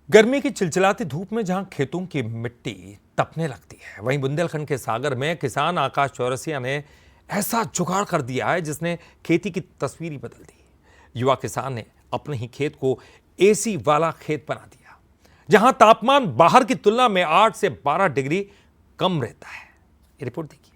गर्मी की चिलचिलाती धूप में जहां खेतों की मिट्टी तपने लगती है, वहीं बुंदेलखंड के सागर में किसान आकाश चौरसिया ने ऐसा जुगाड़ कर दिया है जिसने खेती की तस्वीर ही बदल दी। युवा किसान ने अपने ही खेत को एसी वाला खेत बना दिया, जहां तापमान बाहर की तुलना में 8 से 12 डिग्री कम रहता है। ये रिपोर्ट देखिए।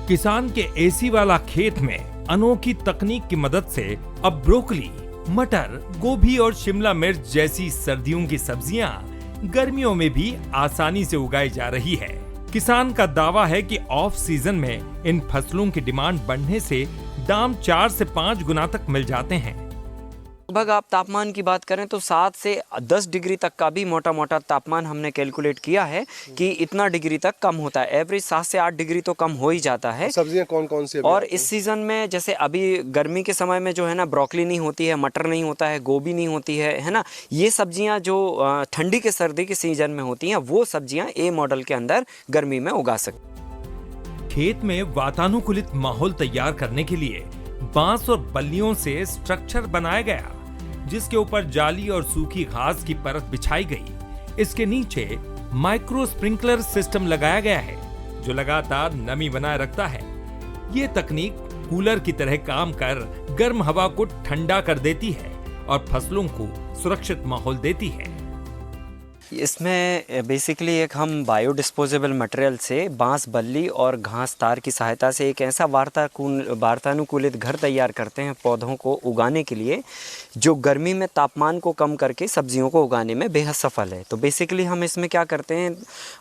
किसान के एसी वाला खेत में अनोखी तकनीक की मदद से अब ब्रोकली, मटर, गोभी और शिमला मिर्च जैसी सर्दियों की सब्जियां गर्मियों में भी आसानी से उगाई जा रही है। किसान का दावा है कि ऑफ सीजन में इन फसलों की डिमांड बढ़ने से दाम 4 से 5 गुना तक मिल जाते हैं। लगभग आप तापमान की बात करें तो 7 से 10 डिग्री तक का भी मोटा मोटा तापमान हमने कैलकुलेट किया है कि इतना डिग्री तक कम होता है। एवरेज 7 से 8 डिग्री तो कम हो ही जाता है। सब्जियां कौन कौन सी? और इस सीजन में जैसे अभी गर्मी के समय में जो है ना, ब्रोकली नहीं होती है, मटर नहीं होता है, गोभी नहीं होती है ना। ये सब्जियां जो ठंडी के सर्दी के सीजन में होती हैं, वो सब्जियां ए मॉडल के अंदर गर्मी में उगा सकते। खेत में वातानुकूलित माहौल तैयार करने के लिए बांस और बल्लियों से स्ट्रक्चर बनाया गया, जिसके ऊपर जाली और सूखी घास की परत बिछाई गई। इसके नीचे माइक्रो स्प्रिंकलर सिस्टम लगाया गया है, जो लगातार नमी बनाए रखता है। ये तकनीक कूलर की तरह काम कर गर्म हवा को ठंडा कर देती है और फसलों को सुरक्षित माहौल देती है। इसमें बेसिकली एक हम बायोडिस्पोजेबल मटेरियल से बांस, बल्ली और घास तार की सहायता से एक ऐसा वातानुकूलित घर तैयार करते हैं पौधों को उगाने के लिए, जो गर्मी में तापमान को कम करके सब्जियों को उगाने में बेहद सफल है। तो बेसिकली हम इसमें क्या करते हैं,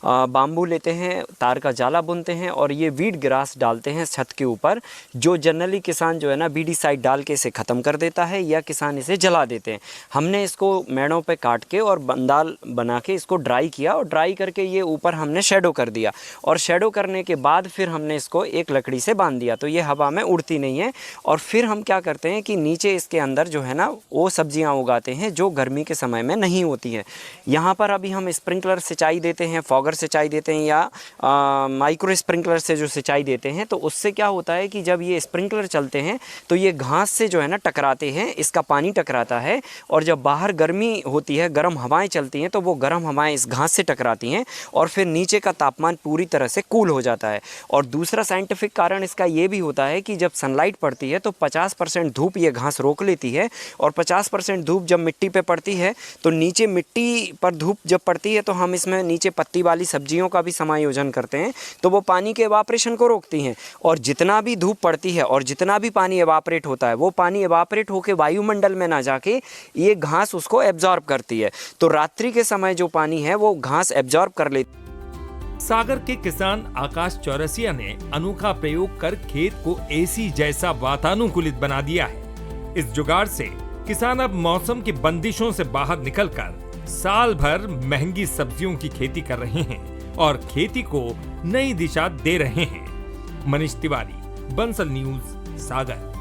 बाम्बू लेते हैं, तार का जाला बुनते हैं और ये वीड ग्रास डालते हैं छत के ऊपर, जो जनरली किसान जो है ना बीडीसाइड डाल के इसे ख़त्म कर देता है या किसान इसे जला देते हैं। हमने इसको मेड़ों पे काट के और बंदाल बना के इसको ड्राई किया और ड्राई करके ये ऊपर हमने शेडो कर दिया और शेडो करने के बाद फिर हमने इसको एक लकड़ी से बांध दिया, तो ये हवा में उड़ती नहीं है। और फिर हम क्या करते हैं कि नीचे इसके अंदर जो है ना वो सब्जियां उगाते हैं जो गर्मी के समय में नहीं होती है। यहाँ पर अभी हम स्प्रिंकलर सिंचाई देते हैं, फॉगर सिंचाई देते हैं या माइक्रो स्प्रिंकलर से जो सिंचाई देते हैं, तो उससे क्या होता है कि जब ये स्प्रिंकलर चलते हैं तो ये घास से जो है ना टकराते हैं, इसका पानी टकराता है और जब बाहर गर्मी होती है, गर्म हवाएं चलती हैं, तो वो गर्म हवाएं इस घास से टकराती हैं और फिर नीचे का तापमान पूरी तरह से कूल हो जाता है। और दूसरा साइंटिफिक कारण इसका ये भी होता है कि जब सनलाइट पड़ती है तो 50% धूप ये घास रोक लेती है और 50% धूप जब मिट्टी पे पड़ती है तो नीचे मिट्टी पर धूप जब पड़ती है तो हम इसमें नीचे पत्ती वाली सब्जियों का भी समायोजन करते हैं, तो वो पानी के एवापरेशन को रोकती हैं। और जितना भी धूप पड़ती है और जितना भी पानी एवापरेट होता है, वो पानी एवापरेट होकर वायुमंडल में ना जाके ये घास उसको एब्जॉर्ब करती है, तो रात्रि के समय जो पानी है वो घास एब्जॉर्ब कर लेती। सागर के किसान आकाश चौरसिया ने अनोखा प्रयोग कर खेत को एसी जैसा वातानुकूलित बना दिया है। इस जुगाड़ से किसान अब मौसम की बंदिशों से बाहर निकलकर साल भर महंगी सब्जियों की खेती कर रहे हैं और खेती को नई दिशा दे रहे हैं। मनीष तिवारी, बंसल न्यूज, सागर।